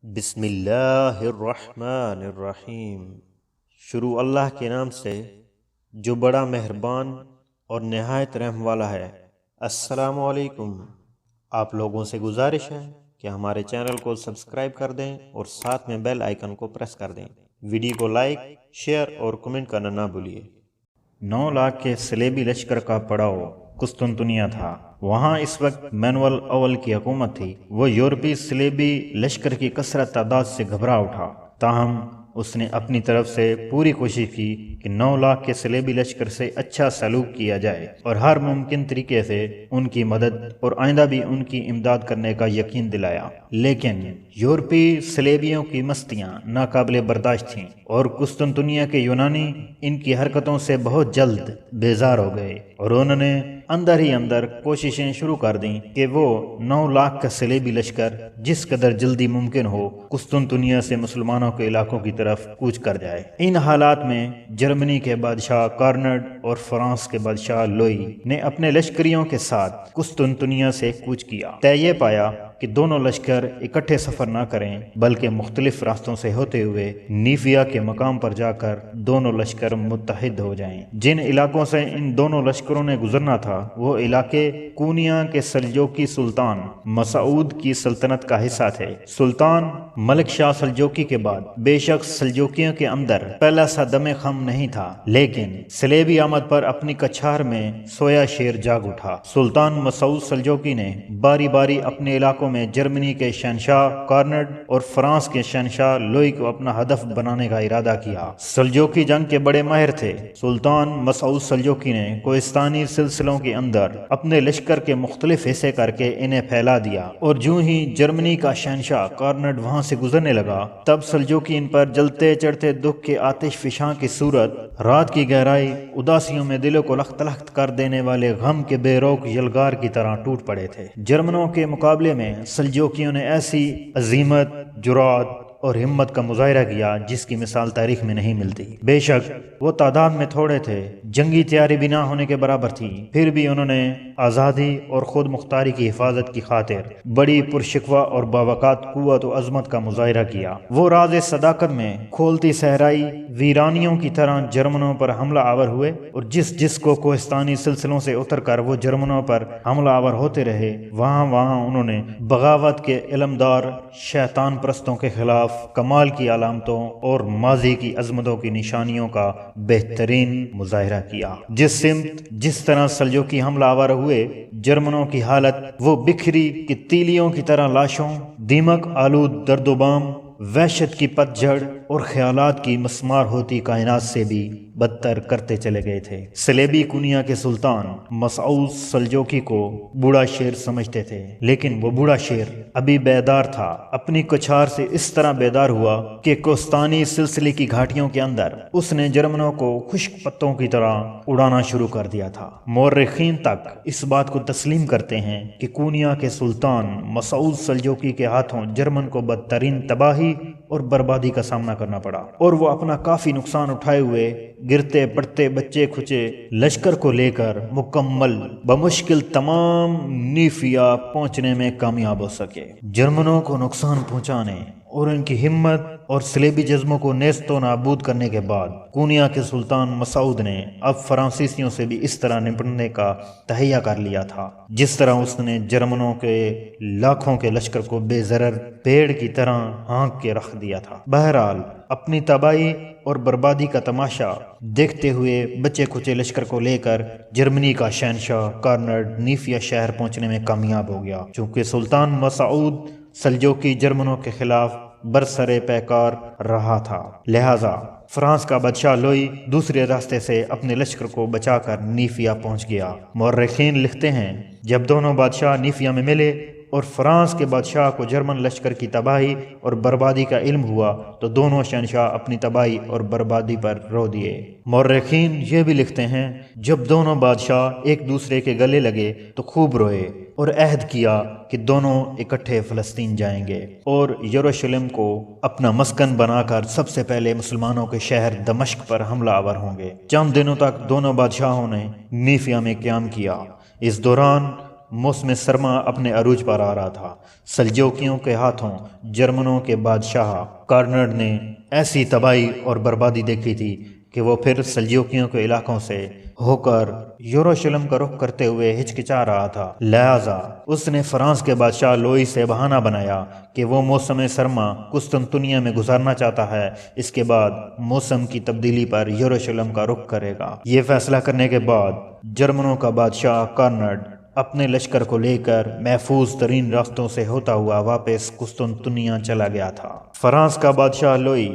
بسم اللہ الرحمن الرحیم۔ شروع اللہ کے نام سے جو بڑا مہربان اور نہایت رحم والا ہے۔ السلام علیکم۔ آپ لوگوں سے گزارش ہے کہ ہمارے چینل کو سبسکرائب کر دیں اور ساتھ میں بیل آئیکن کو پریس کر دیں۔ ویڈیو کو لائک، شیئر اور کمنٹ کرنا نہ بھولیے۔ 9 لاکھ کے صلیبی لشکر کا پڑاؤ قسطنطنیہ تھا۔ وہاں اس وقت مینول اول کی حکومت تھی۔ وہ یورپی صلیبی لشکر کی کثرت تعداد سے گھبرا اٹھا، تاہم اس نے اپنی طرف سے پوری کوشش کی کہ 9 لاکھ کے صلیبی لشکر سے اچھا سلوک کیا جائے اور ہر ممکن طریقے سے ان کی مدد اور آئندہ بھی ان کی امداد کرنے کا یقین دلایا۔ لیکن یورپی صلیبیوں کی مستیاں ناقابل برداشت تھیں اور قسطنطنیہ کے یونانی ان کی حرکتوں سے بہت جلد بیزار ہو گئے، اور انہوں نے اندر ہی اندر کوششیں شروع کر دیں کہ وہ 9 لاکھ کا صلیبی لشکر جس قدر جلدی ممکن ہو قسطنطنیہ سے مسلمانوں کے علاقوں کی طرف کوچ کر جائے۔ ان حالات میں جرمنی کے بادشاہ کارنڈ اور فرانس کے بادشاہ لوئی نے اپنے لشکریوں کے ساتھ قسطنطنیہ سے کوچ کیا۔ طے یہ پایا کہ دونوں لشکر اکٹھے سفر نہ کریں بلکہ مختلف راستوں سے ہوتے ہوئے نیفیا کے مقام پر جا کر دونوں لشکر متحد ہو جائیں۔ جن علاقوں سے ان دونوں لشکروں نے گزرنا تھا وہ علاقے کونیا کے سلجوقی سلطان مسعود کی سلطنت کا حصہ تھے۔ سلطان ملک شاہ سلجوقی کے بعد بے شک سلجوقیوں کے اندر پہلا سا دم خم نہیں تھا، لیکن صلیبی آمد پر اپنی کچھار میں سویا شیر جاگ اٹھا۔ سلطان مسعود سلجوقی نے باری باری اپنے علاقوں میں جرمنی کے شہنشاہ کارنڈ اور فرانس کے شہنشاہ لوئی کو اپنا ہدف بنانے کا ارادہ کیا۔ سلجوقی جنگ کے بڑے ماہر تھے۔ سلطان مسعود سلجوقی نے کوہستانی سلسلوں کے اندر اپنے لشکر کے مختلف حصے کر کے انہیں پھیلا دیا، اور جو ہی جرمنی کا شہنشاہ کارنڈ وہاں سے گزرنے لگا تب سلجوقی ان پر جلتے چڑھتے دکھ کے آتش فشاں کی صورت رات کی گہرائی اداسیوں میں دلوں کو لخت لخت کر دینے والے غم کے بے روک یلغار کی طرح ٹوٹ پڑے تھے۔ جرمنوں کے مقابلے میں سلجوقیوں نے ایسی عظیمت، جرات اور ہمت کا مظاہرہ کیا جس کی مثال تاریخ میں نہیں ملتی۔ بے شک وہ تعداد میں تھوڑے تھے، جنگی تیاری بھی نہ ہونے کے برابر تھی، پھر بھی انہوں نے آزادی اور خود مختاری کی حفاظت کی خاطر بڑی پرشکوہ اور باوقات قوت و عظمت کا مظاہرہ کیا۔ وہ راز صداقت میں کھولتی صحرائی ویرانیوں کی طرح جرمنوں پر حملہ آور ہوئے، اور جس کو کوہستانی سلسلوں سے اتر کر وہ جرمنوں پر حملہ آور ہوتے رہے، وہاں انہوں نے بغاوت کے علمدار شیطان پرستوں کے خلاف کمال کی علامتوں اور ماضی کی عظمتوں کی نشانیوں کا بہترین مظاہرہ کیا۔ جس سمت جس طرح سلجوقی حملہ آور ہوئے، جرمنوں کی حالت وہ بکھری کی تیلیوں کی طرح لاشوں، دیمک آلود درد و بام، وحشت کی پتجھڑ اور خیالات کی مسمار ہوتی کائنات سے بھی بدتر کرتے چلے گئے تھے۔ صلیبی کونیا کے سلطان مسعود سلجوقی کو بوڑھا شیر سمجھتے تھے، لیکن وہ بوڑھا شیر ابھی بیدار تھا۔ اپنی کچھار سے اس طرح بیدار ہوا کہ کوہستانی سلسلے کی گھاٹیوں کے اندر اس نے جرمنوں کو خشک پتوں کی طرح اڑانا شروع کر دیا تھا۔ مورخین تک اس بات کو تسلیم کرتے ہیں کہ کونیا کے سلطان مسعود سلجوقی کے ہاتھوں جرمن کو بدترین تباہی اور بربادی کا سامنا کرنا پڑا، اور وہ اپنا کافی نقصان اٹھائے ہوئے گرتے پڑتے بچے کھچے لشکر کو لے کر مکمل بمشکل تمام نیفیا پہنچنے میں کامیاب ہو سکے۔ جرمنوں کو نقصان پہنچانے اور ان کی ہمت اور صلیبی جذبوں کو نیست و نابود کرنے کے بعد کونیا کے سلطان مسعود نے اب فرانسیسیوں سے بھی اس طرح نپٹنے کا تہیہ کر لیا تھا جس طرح اس نے جرمنوں کے لاکھوں کے لشکر کو بے ضرر پیڑ کی طرح ہانک کے رکھ دیا تھا۔ بہرحال اپنی تباہی اور بربادی کا تماشا دیکھتے ہوئے بچے کچے لشکر کو لے کر جرمنی کا شہنشاہ کارنڈ نیفیا شہر پہنچنے میں کامیاب ہو گیا۔ چونکہ سلطان مسعود سلجوقی جرمنوں کے خلاف برسرے پیکار رہا تھا، لہذا فرانس کا بادشاہ لوئی دوسرے راستے سے اپنے لشکر کو بچا کر نیفیا پہنچ گیا۔ مورخین لکھتے ہیں جب دونوں بادشاہ نیفیا میں ملے اور فرانس کے بادشاہ کو جرمن لشکر کی تباہی اور بربادی کا علم ہوا تو دونوں شہنشاہ اپنی تباہی اور بربادی پر رو دیے۔ مورخین یہ بھی لکھتے ہیں جب دونوں بادشاہ ایک دوسرے کے گلے لگے تو خوب روئے اور عہد کیا کہ دونوں اکٹھے فلسطین جائیں گے اور یروشلم کو اپنا مسکن بنا کر سب سے پہلے مسلمانوں کے شہر دمشق پر حملہ آور ہوں گے۔ چند دنوں تک دونوں بادشاہوں نے نیفیا میں قیام کیا۔ اس دوران موسم سرما اپنے عروج پر آ رہا تھا۔ سلجوکیوں کے ہاتھوں جرمنوں کے بادشاہ کارنڈ نے ایسی تباہی اور بربادی دیکھی تھی کہ وہ پھر سلجوکیوں کے علاقوں سے ہو کر یروشلم کا رخ کرتے ہوئے ہچکچا رہا تھا۔ لہذا اس نے فرانس کے بادشاہ لوئی سے بہانہ بنایا کہ وہ موسم سرما قسطنطنیہ میں گزارنا چاہتا ہے، اس کے بعد موسم کی تبدیلی پر یروشلم کا رخ کرے گا۔ یہ فیصلہ کرنے کے بعد جرمنوں کا بادشاہ کارنڈ اپنے لشکر کو لے کر محفوظ ترین راستوں سے ہوتا ہوا واپس قسطنطنیہ چلا گیا تھا۔ فرانس کا بادشاہ لوئی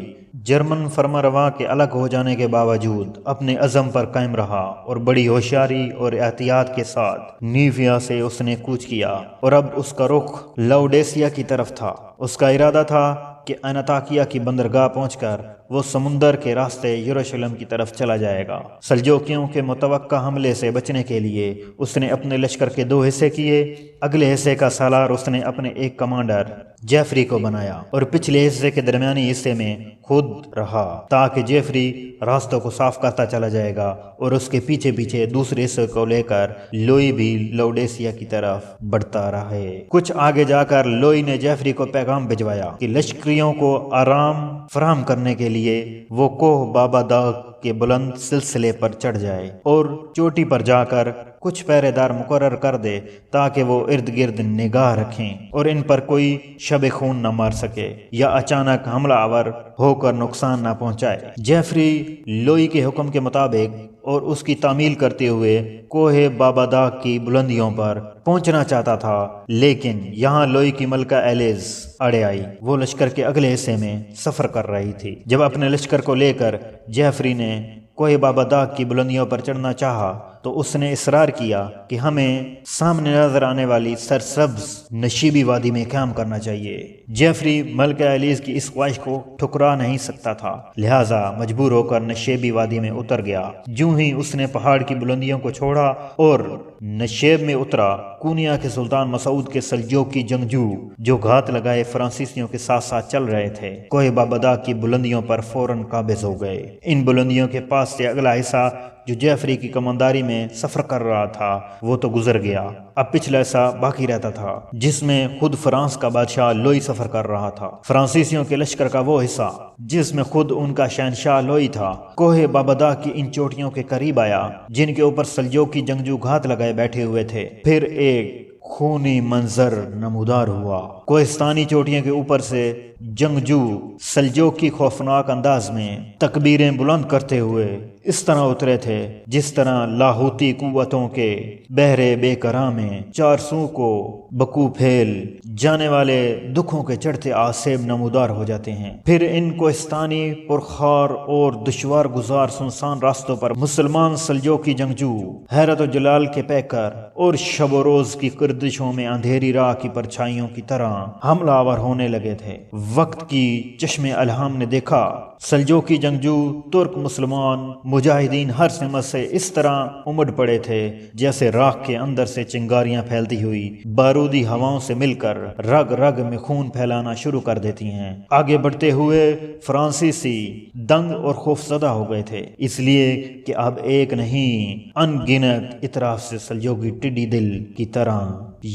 جرمن فرمانرواں کے الگ ہو جانے کے باوجود اپنے عزم پر قائم رہا اور بڑی ہوشیاری اور احتیاط کے ساتھ نیویا سے اس نے کوچ کیا اور اب اس کا رخ لاؤڈیسیا کی طرف تھا۔ اس کا ارادہ تھا کہ انطاکیہ کی بندرگاہ پہنچ کر وہ سمندر کے راستے یروشلم کی طرف چلا جائے گا۔ سلجوکیوں کے متوقع حملے سے بچنے کے لیے اس نے اپنے لشکر کے 2 حصے کیے۔ اگلے حصے کا سالار اس نے اپنے ایک کمانڈر جیفری کو بنایا اور پچھلے حصے کے درمیانی حصے میں خود رہا تاکہ جیفری راستوں کو صاف کرتا چلا جائے گا اور اس کے پیچھے پیچھے دوسرے حصے کو لے کر لوئی بھی لاؤڈیسیا کی طرف بڑھتا رہے۔ کچھ آگے جا کر لوئی نے جیفری کو پیغام بھجوایا کہ لشکریوں کو آرام فراہم کرنے کے لیے وہ کوہ بابا داغ کے بلند سلسلے پر چڑھ جائے اور چوٹی پر جا کر کچھ پہرے دار مقرر کر دے تاکہ وہ ارد گرد نگاہ رکھیں اور ان پر کوئی شب خون نہ مار سکے یا اچانک حملہ آور ہو کر نقصان نہ پہنچائے۔ جیفری لوئی کے حکم کے مطابق اور اس کی تعمیل کرتے ہوئے کوہ بابا داغ کی بلندیوں پر پہنچنا چاہتا تھا، لیکن یہاں لوئی کی ملکہ ایلیز اڑے آئی۔ وہ لشکر کے اگلے حصے میں سفر کر رہی تھی۔ جب اپنے لشکر کو لے کر جیفری نے کوہ بابا داغ کی بلندیوں پر چڑھنا چاہا تو اس نے اصرار کیا کہ ہمیں سامنے نظر آنے والی سرسبز نشیبی وادی میں قیام کرنا چاہیے۔ جیفری ملکہ ایلیز کی اس خواہش کو ٹھکرا نہیں سکتا تھا، لہٰذا مجبور ہو کر نشیبی وادی میں اتر گیا۔ جو ہی اس نے پہاڑ کی بلندیوں کو چھوڑا اور نشیب میں اترا، کونیا کے سلطان مسعود کے سلجوکی جنگجو جو گھات لگائے فرانسیسیوں کے ساتھ ساتھ چل رہے تھے، کوہ بابا داغ کی بلندیوں پر فوراً قابض ہو گئے۔ ان بلندیوں کے پاس سے اگلا حصہ جو جیفری کی کمانداری میں سفر کر رہا تھا وہ تو گزر گیا، اب پچھلا حصہ باقی رہتا تھا جس میں خود فرانس کا بادشاہ لوئی سفر کر رہا تھا۔ فرانسیسیوں کے لشکر کا وہ حصہ جس میں خود ان کا شہنشاہ لوئی تھا، کوہ بابا داغ کی ان چوٹیوں کے قریب آیا جن کے اوپر سلجوکی جنگجو گھات لگائے بیٹھے ہوئے تھے۔ پھر ایک خونی منظر نمودار ہوا۔ کوہستانی چوٹیوں کے اوپر سے جنگجو سلجوکی خوفناک انداز میں تکبیریں بلند کرتے ہوئے اس طرح اترے تھے جس طرح لاہوتی قوتوں کے بحر بے کراں میں 400 کو بکو پھیل جانے والے دکھوں کے چڑھتے آسیب نمودار ہو جاتے ہیں۔ پھر ان کوہستانی پرخار اور دشوار گزار سنسان راستوں پر مسلمان سلجوکی جنگجو حیرت و جلال کے پیکر اور شب و روز کی گردشوں میں اندھیری راہ کی پرچھائیوں کی طرح حملہ آور ہونے لگے تھے۔ وقت کی چشم الہام نے دیکھا سلجوکی جنگجو ترک مسلمان مجاہدین ہر سمت سے اس طرح امڑ پڑے تھے جیسے راکھ کے اندر سے چنگاریاں پھیلتی ہوئی بارودی ہواؤں سے مل کر رگ رگ میں خون پھیلانا شروع کر دیتی ہیں۔ آگے بڑھتے ہوئے فرانسیسی دنگ اور خوف زدہ ہو گئے تھے، اس لیے کہ اب ایک نہیں ان گنت اطراف سے سلجوکی ٹڈی دل کی طرح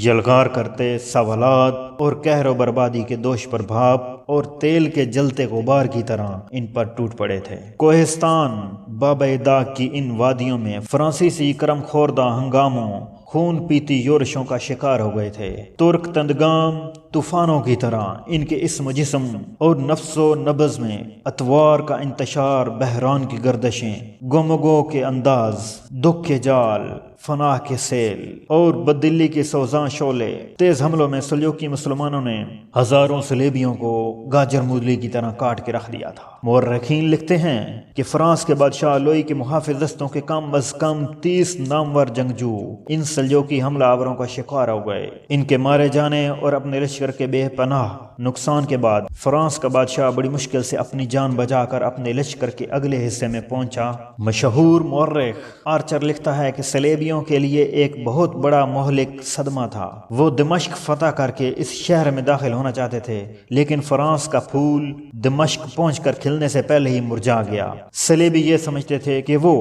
یلغار کرتے سوالات اور قہر و بربادی کے دوش پر بھاپ اور تیل کے جلتے غبار کی طرح ان پر ٹوٹ پڑے تھے۔ کوہستان بابا داغ کی ان وادیوں میں فرانسیسی کرم خوردہ ہنگاموں خون پیتی یورشوں کا شکار ہو گئے تھے۔ ترک تندگام طوفانوں کی طرح ان کے اسم و جسم اور نفس و نبض میں اتوار کا انتشار، بحران کی گردشیں، گمگو کے انداز، دکھ کے جال، فنا کے سیل اور بددلی کے سوزاں شعلے۔ تیز حملوں میں سلجوکی مسلمانوں نے ہزاروں سلیبیوں کو گاجر مولی کی طرح کاٹ کے رکھ دیا تھا۔ مورخین لکھتے ہیں کہ فرانس کے بادشاہ لوئی کے محافظ دستوں کے کم از کم 30 نامور جنگجو ان سلجوکی حملہ آوروں کا شکار ہو گئے۔ ان کے مارے جانے اور اپنے لشکر کے بے پناہ نقصان کے بعد فرانس کا بادشاہ بڑی مشکل سے اپنی جان بچا کر اپنے لشکر کے اگلے حصے میں پہنچا۔ مشہور مورخ آرچر لکھتا ہے کہ صلیبیوں کے لیے ایک بہت بڑا مہلک صدمہ تھا۔ وہ دمشق فتح کر کے اس شہر میں داخل ہونا چاہتے تھے، لیکن فرانس کا پھول دمشق پہنچ کر کھلنے سے پہلے ہی مرجھا گیا۔ صلیبی یہ سمجھتے تھے کہ وہ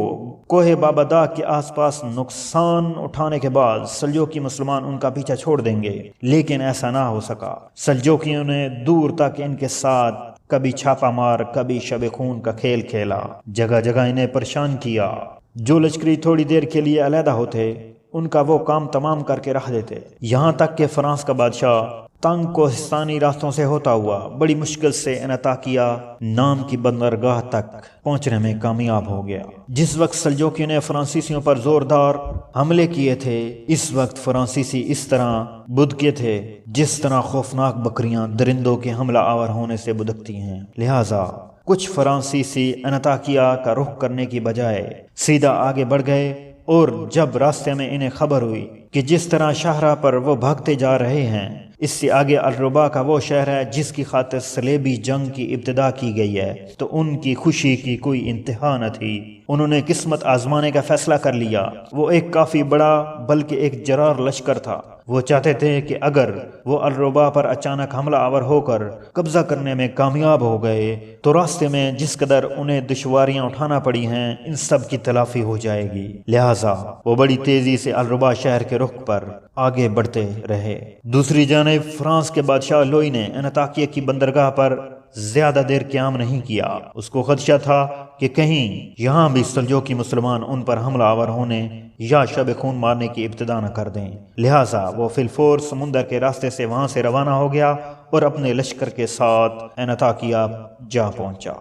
کوہ بابا داغ کے آس پاس نقصان اٹھانے کے بعد سلجوقی مسلمان ان کا پیچھا چھوڑ دیں گے، لیکن ایسا نہ ہو سکا۔ سلجوقیوں نے دور تک ان کے ساتھ کبھی چھاپا مار، کبھی شب خون کا کھیل کھیلا، جگہ جگہ انہیں پریشان کیا۔ جو لشکری تھوڑی دیر کے لیے علیحدہ ہوتے، ان کا وہ کام تمام کر کے رکھ دیتے، یہاں تک کہ فرانس کا بادشاہ تنگ کوہستانی راستوں سے ہوتا ہوا بڑی مشکل سے انطاکیہ نام کی بندرگاہ تک پہنچنے میں کامیاب ہو گیا۔ جس وقت سلجوقیوں نے فرانسیسیوں پر زوردار حملے کیے تھے، اس وقت فرانسیسی اس طرح بدکے تھے جس طرح خوفناک بکریاں درندوں کے حملہ آور ہونے سے بدکتی ہیں۔ لہٰذا کچھ فرانسیسی انطاکیہ کا رخ کرنے کی بجائے سیدھا آگے بڑھ گئے، اور جب راستے میں انہیں خبر ہوئی کہ جس طرح شاہراہ پر وہ بھاگتے جا رہے ہیں، اس سے آگے الربا کا وہ شہر ہے جس کی خاطر صلیبی جنگ کی ابتدا کی گئی ہے، تو ان کی خوشی کی کوئی انتہا نہ تھی۔ انہوں نے قسمت آزمانے کا فیصلہ کر لیا۔ وہ ایک کافی بڑا بلکہ ایک جرار لشکر تھا۔ وہ چاہتے تھے کہ اگر وہ الربا پر اچانک حملہ آور ہو کر قبضہ کرنے میں کامیاب ہو گئے تو راستے میں جس قدر انہیں دشواریاں اٹھانا پڑی ہیں، ان سب کی تلافی ہو جائے گی۔ لہٰذا وہ بڑی تیزی سے الربا شہر کے رخ پر آگے بڑھتے رہے۔ دوسری جانب فرانس کے بادشاہ لوئی نے انطاکیہ کی بندرگاہ پر زیادہ دیر قیام نہیں کیا۔ اس کو خدشہ تھا کہ کہیں یہاں بھی سلجوقی مسلمان ان پر حملہ آور ہونے یا شب خون مارنے کی ابتدا نہ کر دیں۔ لہٰذا وہ فی الفور سمندر کے راستے سے وہاں سے روانہ ہو گیا اور اپنے لشکر کے ساتھ انطاکیہ جا پہنچا۔